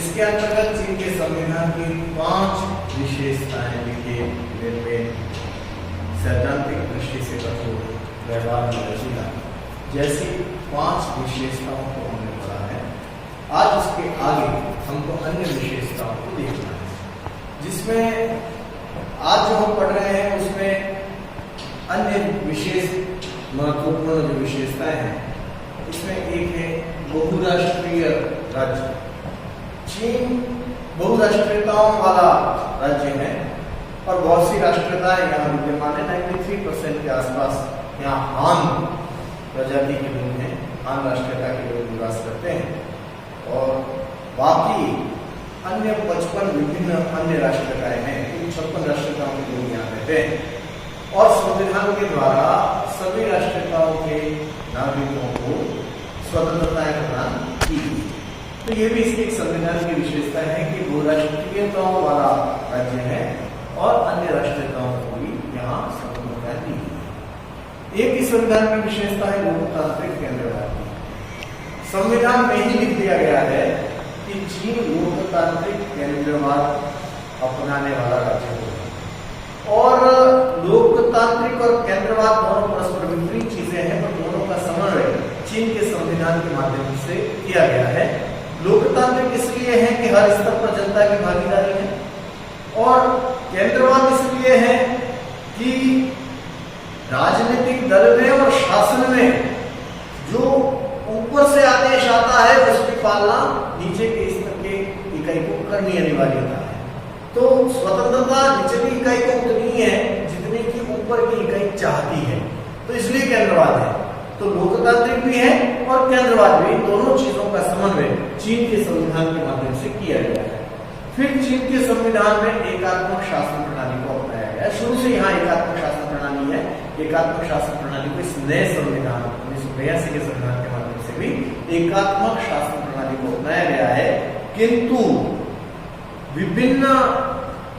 जिसके अंतर्गत चीन के संविधान की 5 विशेषताएं लिखी जिनमें सैद्धांतिक दृष्टि से कठोर व्यवहार में लचीला जैसी 5 विशेषताओं को हमने पढ़ा है। आज उसके आगे हमको अन्य विशेषताओं को देखना है, जिसमें आज जो हम पढ़ रहे हैं उसमें अन्य विशेष महत्वपूर्ण जो विशेषताएं हैं, इसमें एक है बहुराष्ट्रीय राज्य। चीन बहुराष्ट्रीयताओं वाला राज्य है और बहुत सी राष्ट्रीयताएं यहाँ विद्यमान है। 93% के आसपास यहाँ हान प्रजाति के लोग हैं, हान राष्ट्रीयता के लोग निवास करते हैं और बाकी अन्य 55 विभिन्न अन्य राष्ट्रीयताएं हैं। 56 राष्ट्रीयताओं के लोग यहाँ रहते हैं और संविधान के द्वारा सभी राष्ट्रीयताओं के नागरिकों को स्वतंत्रताएं प्रदान की गई। तो ये भी इसकी एक संविधान की विशेषता है कि बहुराष्ट्रीयताओं वाला राज्य है और अन्य राष्ट्रीयताओं को भी यहाँ स्वतंत्रता दी गई। एक ही संविधान की विशेषता है लोकतांत्रिक केंद्रवाद की। संविधान में ही लिख दिया गया है कि चीन लोकतांत्रिक केंद्रवाद अपनाने वाला राज्य है और लोकतांत्रिक और केंद्रवाद दोनों परस्पर विपरीत चीजें हैं, पर दोनों का समन्वय चीन के संविधान के माध्यम से किया गया है। लोकतांत्रिक इसलिए है कि हर स्तर पर जनता की भागीदारी है और केंद्रवाद इसलिए है कि राजनीतिक दल में और शासन में जो ऊपर से आदेश आता है उसकी पालना नीचे के स्तर के इकाई को करनी अनिवार्यता है। तो स्वतंत्रता निचली इकाई को उतनी है जितनी की ऊपर की इकाई चाहती है, तो इसलिए केंद्रवाद है। तो लोकतांत्रिक भी है और केंद्रवाद भी, दोनों चीजों का समन्वय चीन के संविधान के माध्यम से किया गया है। फिर चीन के संविधान में एकात्मक शासन प्रणाली को अपनाया गया है। शुरू से यहाँ एकात्मक शासन प्रणाली है। एकात्मक शासन प्रणाली को इस नए संविधान 1982 के संविधान के माध्यम से भी एकात्मक शासन प्रणाली को अपनाया गया है, किंतु विभिन्न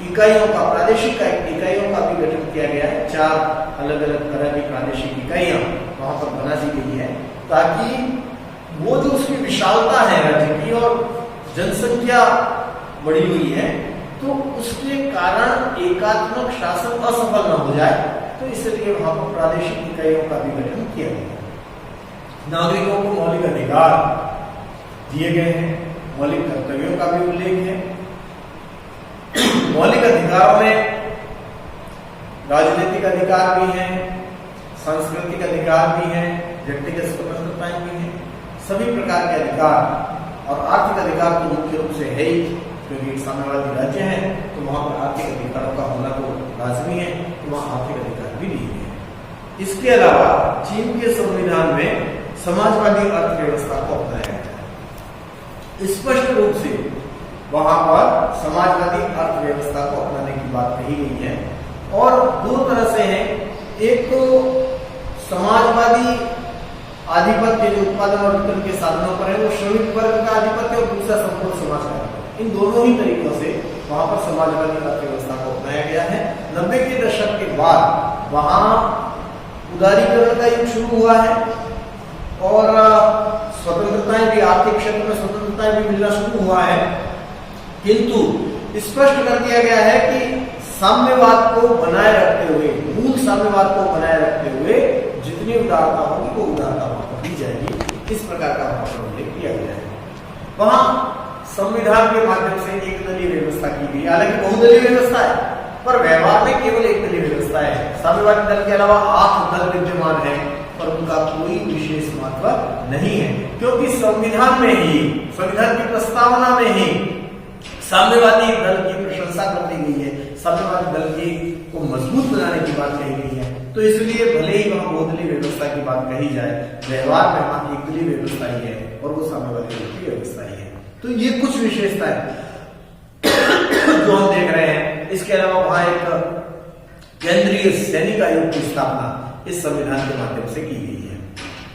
इकाइयों का, प्रादेशिक इकाइयों का भी गठन किया गया है। 4 अलग अलग तरह की प्रादेशिक इकाइयां वहां पर बना दी गई है ताकि वो जो उसकी विशालता है राज्य की और जनसंख्या बढ़ी हुई है, तो उसके कारण एकात्मक शासन असफल न हो जाए, तो इसलिए वहां पर प्रादेशिक इकाइयों का भी गठन किया गया। नागरिकों को मौलिक अधिकार दिए गए हैं, मौलिक कर्तव्यों का भी उल्लेख है। मौलिक अधिकारों में राजनीतिक अधिकार भी हैं, सांस्कृतिक अधिकार भी हैं, व्यक्तिगत स्वतंत्रताएं भी हैं, सभी प्रकार के अधिकार। और आर्थिक अधिकार तो मुख्य रूप से है ही, क्योंकि एक साम्यवादी राज्य है तो वहां पर आर्थिक अधिकारों का होना तो लाजमी है, तो वहां आर्थिक अधिकार भी दिए गए। इसके अलावा चीन के संविधान में समाजवादी अर्थव्यवस्था को अपनाया गया है। स्पष्ट रूप से वहां पर समाजवादी अर्थव्यवस्था को अपनाने की बात कही गई है और 2 तरह से है। एक तो समाजवादी आधिपत्य जो उत्पादन और वितरण के साधनों पर है, वो श्रमिक वर्ग का आधिपत्य, और दूसरा संपूर्ण समाज का आधिपत्य। इन दोनों ही तरीकों से वहां पर समाजवादी अर्थव्यवस्था को अपनाया गया है। 90 के दशक के बाद वहां उदारीकरण का युग शुरू हुआ है और स्वतंत्रताएं भी, आर्थिक क्षेत्र में स्वतंत्रताएं भी मिलना शुरू हुआ है, किंतु स्पष्ट कर दिया गया है कि साम्यवाद को बनाए रखते हुए, मूल साम्यवाद को बनाए रखते हुए जितनी उदारता होगी वो उदारता वहां पर दी जाएगी। इस प्रकार का वहां पर उल्लेख किया गया है। वहां संविधान के माध्यम से एक दलीय व्यवस्था की गई, हालांकि बहुदलीय व्यवस्था है पर व्यवहार में केवल एक दलीय व्यवस्था है। साम्यवादी दल के अलावा 8 दल विद्यमान है पर उनका कोई विशेष महत्व नहीं है, क्योंकि संविधान में ही, संविधान की प्रस्तावना में ही साम्यवादी दल की प्रशंसा कर दी गई है, साम्यवादी दल की को मजबूत बनाने की बात कही गई है। तो इसलिए भले ही वहां बहुदलीय व्यवस्था की बात कही जाए, व्यवहार में वहां एक दलीय व्यवस्था ही है और वो साम्यवादी दल की व्यवस्था ही है। तो ये कुछ विशेषताएं जो हम देख रहे हैं। इसके अलावा वहां एक केंद्रीय सैनिक आयोग की स्थापना इस संविधान के माध्यम से की गई है।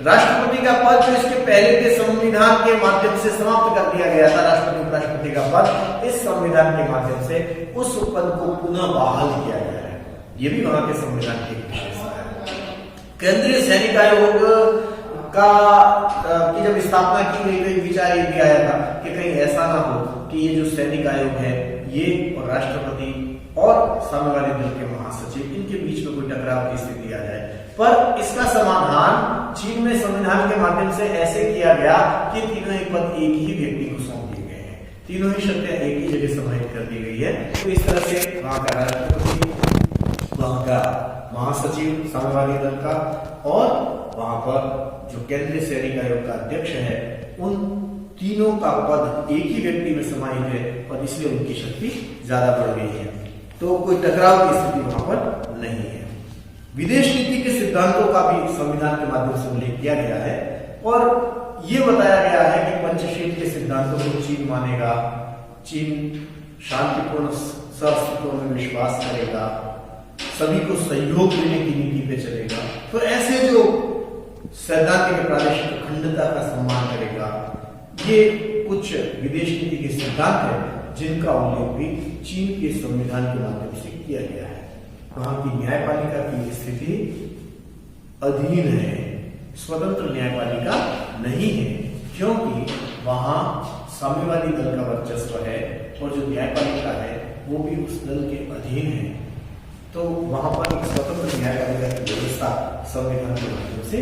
राष्ट्रपति का पद जो इसके पहले के संविधान के माध्यम से समाप्त कर दिया गया था, राष्ट्रपति उपराष्ट्रपति का पद, इस संविधान के माध्यम से उस पद को पुनः बहाल किया गया है। ये भी वहां के संविधान की एक विशेषता है। केंद्रीय सैनिक आयोग की जब स्थापना की गई तो एक विचार ये भी आया था कि कहीं ऐसा ना हो कि ये जो सैनिक आयोग है ये और राष्ट्रपति और साम्यवादी दल के महासचिव इनके बीच में कोई टकराव की स्थिति आ जाए। पर इसका समाधान चीन में संविधान के माध्यम से ऐसे किया गया कि तीनों एक पद एक ही व्यक्ति को सौंप दिए गए हैं, तीनों ही शक्तियां एक ही जगह समाहित कर दी गई है। तो इस तरह से वहां का राष्ट्रपति, वहां का महासचिव साम्यवादी दल का और वहां पर जो केंद्रीय सैनिक आयोग का अध्यक्ष है, उन तीनों का पद एक ही व्यक्ति में समाहित है और इसलिए उनकी शक्ति ज्यादा बढ़ गई है। तो कोई टकराव की स्थिति वहां पर नहीं है। विदेश नीति के सिद्धांतों का भी संविधान के माध्यम से उल्लेख किया गया है और ये बताया गया है कि पंचशील के सिद्धांतों को चीन मानेगा, चीन शांतिपूर्ण सहअस्तित्व में विश्वास करेगा, सभी को सहयोग देने की नीति पे चलेगा। तो ऐसे जो सैद्धांतिक प्रादेशिक अखंडता का सम्मान करेगा, ये कुछ विदेश नीति के सिद्धांत है जिनका उल्लेख भी चीन के संविधान के माध्यम से किया गया है। वहां की न्यायपालिका की स्थिति अधीन है, स्वतंत्र न्यायपालिका नहीं है, क्योंकि वहां साम्यवादी दल का वर्चस्व है और जो न्यायपालिका है वो भी उस दल के अधीन है। तो वहां पर एक स्वतंत्र न्यायपालिका की व्यवस्था संविधान के माध्यम से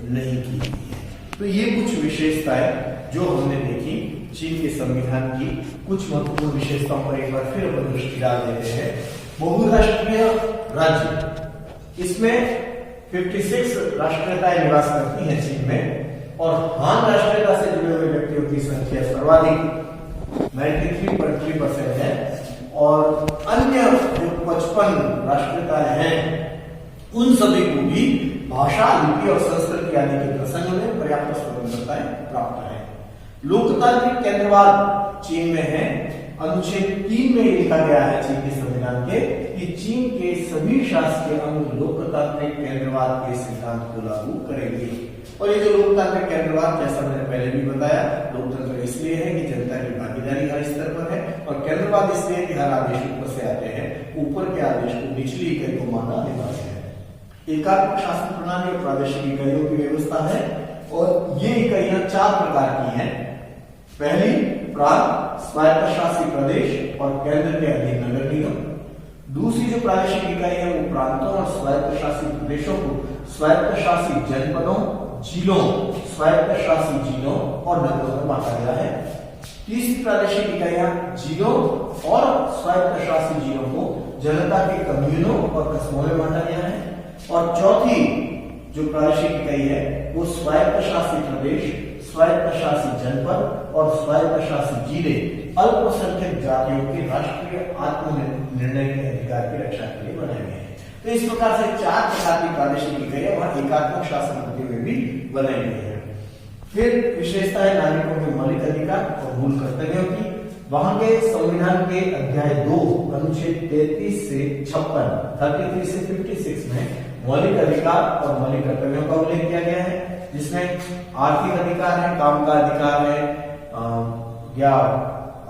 नहीं की गई है। तो ये कुछ विशेषताएं जो हमने देखी चीन के संविधान की, कुछ महत्वपूर्ण विशेषताओं पर एक बार फिर अपन दृष्टि डाल देते हैं। बहुराष्ट्रीय राज्य, इसमें 56 राष्ट्रीयताएं निवास करती हैं चीन में और हान राष्ट्रीयता से जुड़े हुए व्यक्तियों की संख्या सर्वाधिक 93.3% है और अन्य जो 55 राष्ट्रीयताएं हैं उन सभी को भी भाषा, लिपि और संस्कृति आदि के प्रसंग में पर्याप्त स्वतंत्रताएं प्राप्त है। लोकतांत्रिक केंद्रवाद चीन में है। अनुच्छेद 3 में लिखा गया है चीन के संविधान के कि चीन के सभी शासकीय अंग लोकतांत्रिक केंद्रवाद के सिद्धांत को लागू करेंगे। और ये जो लोकतांत्रिक केंद्रवाद, जैसा मैंने पहले भी बताया, लोकतंत्र इसलिए है कि जनता की भागीदारी हर स्तर पर है और केंद्रवाद इसलिए कि हर आदेश ऊपर से आते हैं, ऊपर के आदेश को निचली इकाई को मानना अनिवार्य है। एकात्मक शासन प्रणाली और प्रादेशिक इकाइयों की व्यवस्था है और ये इकाइयां 4 प्रकार की हैं। पहली, प्रांत, स्वायत्तशासी प्रदेश और केंद्र के अधीन नगर निगम। दूसरी जो प्रादेशिक इकाई है वो प्रांतों और स्वायत्तशासी प्रदेशों को स्वायत्तशासी जनपदों, जिलों, स्वायत्तशासी जिलों और नगरों में बांटा गया है। तीसरी प्रादेशिक इकाइयां जिलों और स्वायत्तशासी जिलों को जनता के कम्यूनों और कस्बों में बांटा गया है। और चौथी जो प्रादेशिक इकाई है वो स्वायत्तशासी प्रदेश, स्वायत्तशासी जनपद और स्वायत्तशासी जिले अल्पसंख्यक जातियों के राष्ट्रीय आत्मनिर्णय के अधिकार की रक्षा के लिए बनाए गए हैं। तो इस प्रकार से 4 प्रकार की प्रादेशिक इकाइयां वहां एकात्मक शासन होते हुए भी बनाई गई है। फिर विशेषता है नागरिकों के मौलिक अधिकार और मूल कर्तव्यों की। वहां के संविधान के अध्याय 2 अनुच्छेद 33 से 33 से 56 में मौलिक अधिकार और मौलिक कर्तव्यों का उल्लेख किया गया है, जिसमें आर्थिक अधिकार है, काम का अधिकार है, या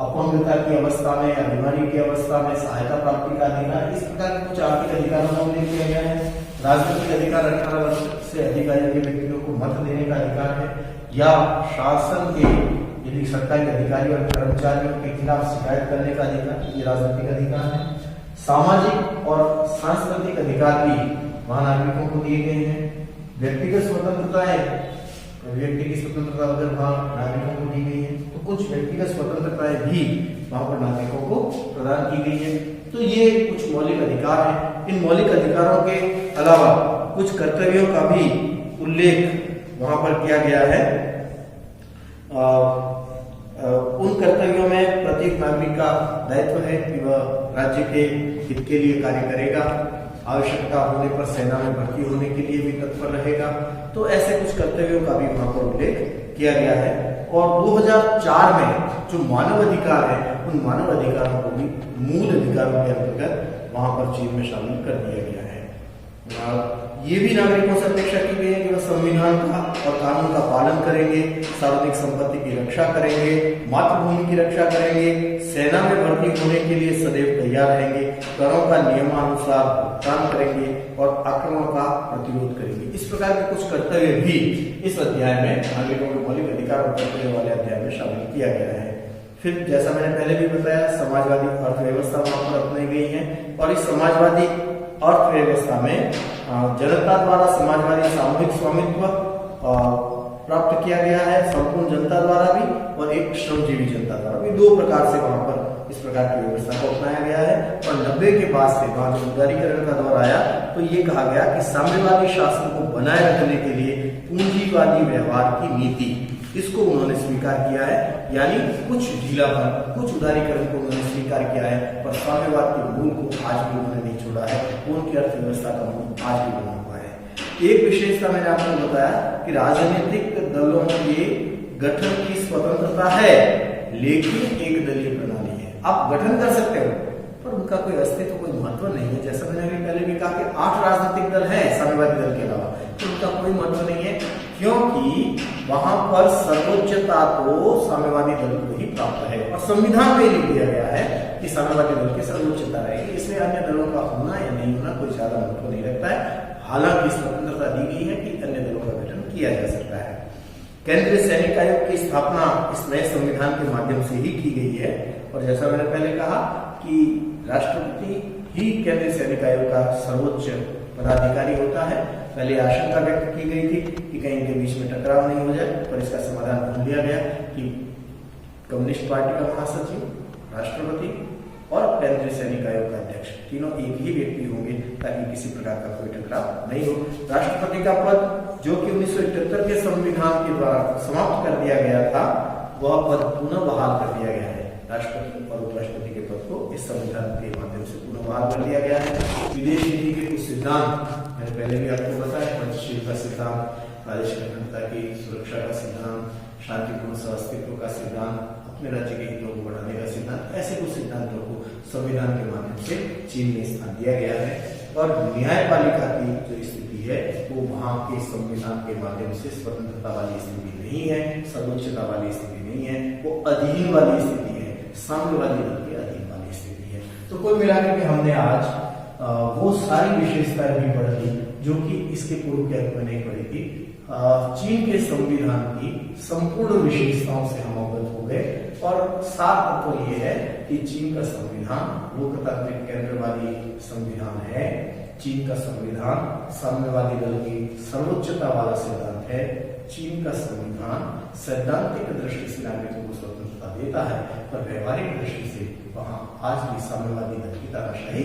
अपंगता की अवस्था में या बीमारी की अवस्था में सहायता प्राप्ति का अधिकार, इस प्रकार के कुछ आर्थिक अधिकारों का उल्लेख किया गया है। राजनीतिक अधिकार 18 वर्ष से अधिक आयु के व्यक्तियों को मत देने का अधिकार है, या शासन के यदि सरकारी अधिकारी और कर्मचारियों के खिलाफ शिकायत करने का अधिकार, ये राजनीतिक अधिकार है। सामाजिक और सांस्कृतिक अधिकार भी वहां नागरिकों को दिए गए हैं। व्यक्तिगत स्वतंत्रताएं, व्यक्ति की स्वतंत्रता वगैरह वहां नागरिकों को दी गई है, तो कुछ व्यक्तिगत स्वतंत्रताएं भी वहां पर नागरिकों को प्रदान की गई है। तो ये कुछ मौलिक अधिकार हैं। इन मौलिक अधिकारों के अलावा कुछ कर्तव्यों का भी उल्लेख वहां पर किया गया है। उन कर्तव्यों में प्रत्येक नागरिक का दायित्व है कि वह राज्य के हित के लिए कार्य करेगा, आवश्यकता होने पर सेना में भर्ती होने के लिए भी तत्पर रहेगा। तो ऐसे कुछ कर्तव्यों का भी वहां पर उल्लेख किया गया है। और 2004 में जो मानव अधिकार है, उन मानव अधिकारों को भी मूल अधिकारों के अंतर्गत वहां पर चीन में शामिल कर दिया गया है। ये भी नागरिकों से अपेक्षा की गई है कि वह संविधान का और कानून का पालन करेंगे, सार्वजनिक संपत्ति की रक्षा करेंगे, मातृभूमि की रक्षा करेंगे, सेना में भर्ती होने के लिए सदैव तैयार रहेंगे, करों का नियमानुसार भुगतान करेंगे और आक्रमण का प्रतिरोध करेंगे। इस प्रकार के कुछ कर्तव्य भी इस अध्याय में नागरिकों के मौलिक अधिकार और कर्तव्य वाले अध्याय में शामिल किया गया है। फिर जैसा मैंने पहले भी बताया, समाजवादी अर्थव्यवस्था वहां पर अपनाई गई है और इस समाजवादी अर्थव्यवस्था में जनता द्वारा समाजवादी सामूहिक स्वामित्व प्राप्त किया गया है, संपूर्ण जनता द्वारा भी और एक श्रमजीवी जनता द्वारा भी। दो प्रकार से वहां पर इस प्रकार की व्यवस्था को अपनाया गया है। और 90 के बाद से वहां जब उदारीकरण का दौर आया तो ये कहा गया कि साम्यवादी शासन को बनाए रखने के लिए पूंजीवादी व्यवहार की नीति, इसको उन्होंने स्वीकार किया है, यानी कुछ ढीलापन, कुछ उदारीकरण को उन्होंने स्वीकार किया है, पर साम्यवाद के मूल को आज भी उन्होंने नहीं छोड़ा है। उनकी अर्थव्यवस्था का मूल आज भी बना हुआ है। एक विशेषता मैंने आपको बताया कि राजनीतिक दलों के गठन की स्वतंत्रता है, लेकिन एक दलीय प्रणाली है। आप गठन कर सकते हो पर उनका कोई अस्तित्व, कोई महत्व नहीं है। जैसा मैंने अभी पहले भी कहा कि 8 राजनीतिक दल हैं साम्यवादी दल के अलावा, तो उनका कोई महत्व नहीं है, क्योंकि वहां पर सर्वोच्चता तो साम्यवादी दल को ही प्राप्त है और संविधान में लिख दिया गया है कि साम्यवादी दल की सर्वोच्चता रहेगी। इसलिए अन्य दलों का होना या नहीं होना कोई ज्यादा महत्व नहीं रखता है। हालांकि स्वतंत्रता दी गई है कि अन्य दलों का गठन किया जा सकता है। केंद्रीय सैनिक आयोग की स्थापना इस नए संविधान के माध्यम से ही की गई है और जैसा मैंने पहले कहा कि राष्ट्रपति ही केंद्रीय सैनिक आयोग का सर्वोच्च पदाधिकारी होता है। पहले आशंका व्यक्त की गई थी कि कहीं इनके बीच में टकराव नहीं हो जाए, पर इसका समाधान ढूंढ लिया गया कि कम्युनिस्ट पार्टी का महासचिव, राष्ट्रपति और केंद्रीय सैनिक आयोग का अध्यक्ष तीनों एक ही व्यक्ति होंगे ताकि किसी प्रकार का कोई टकराव नहीं हो। राष्ट्रपति का पद जो कि 1971 के संविधान के द्वारा समाप्त कर दिया गया था, वह पद पुनः बहाल कर दिया गया है। राष्ट्रपति और उपराष्ट्रपति के पद को इस संविधान के माध्यम से पुनः बहाल कर दिया गया है। विदेश नीति के कुछ सिद्धांत मैंने पहले भी आपको बताया, पंचशील का सिद्धांत, प्रादेशिक अखंडता की सुरक्षा का सिद्धांत, शांतिपूर्ण सहअस्तित्व का सिद्धांत, अपने राज्य के हितों को बढ़ाने का सिद्धांत, ऐसे कुछ सिद्धांतों को संविधान के माध्यम से चीन में स्थान दिया गया है। और न्यायपालिका की जो स्थिति है वो वहां के संविधान के माध्यम से स्वतंत्रता वाली स्थिति नहीं है, सर्वोच्चता वाली स्थिति नहीं है, वो अधीन वाली स्थिति है, साम्यवादी दल के अधीन वाली स्थिति है। तो कुल मिलाकर के हमने आज वो सारी विशेषताएं भी पढ़ ली जो कि इसके पूर्व के अंक में नहीं पढ़ी थी। चीन के संविधान की संपूर्ण विशेषताओं से हम अवगत हो गए और सार तत्व ये है कि चीन का संविधान लोकतांत्रिक केंद्रवादी संविधान है। चीन का संविधान साम्यवादी दल की सर्वोच्चता वाला सिद्धांत है। चीन का संविधान सैद्धांतिक दृष्टि से नागरिकों को स्वतंत्रता देता है, पर व्यवहारिक दृष्टि से वहां आज भी साम्यवादी दल की तानाशाही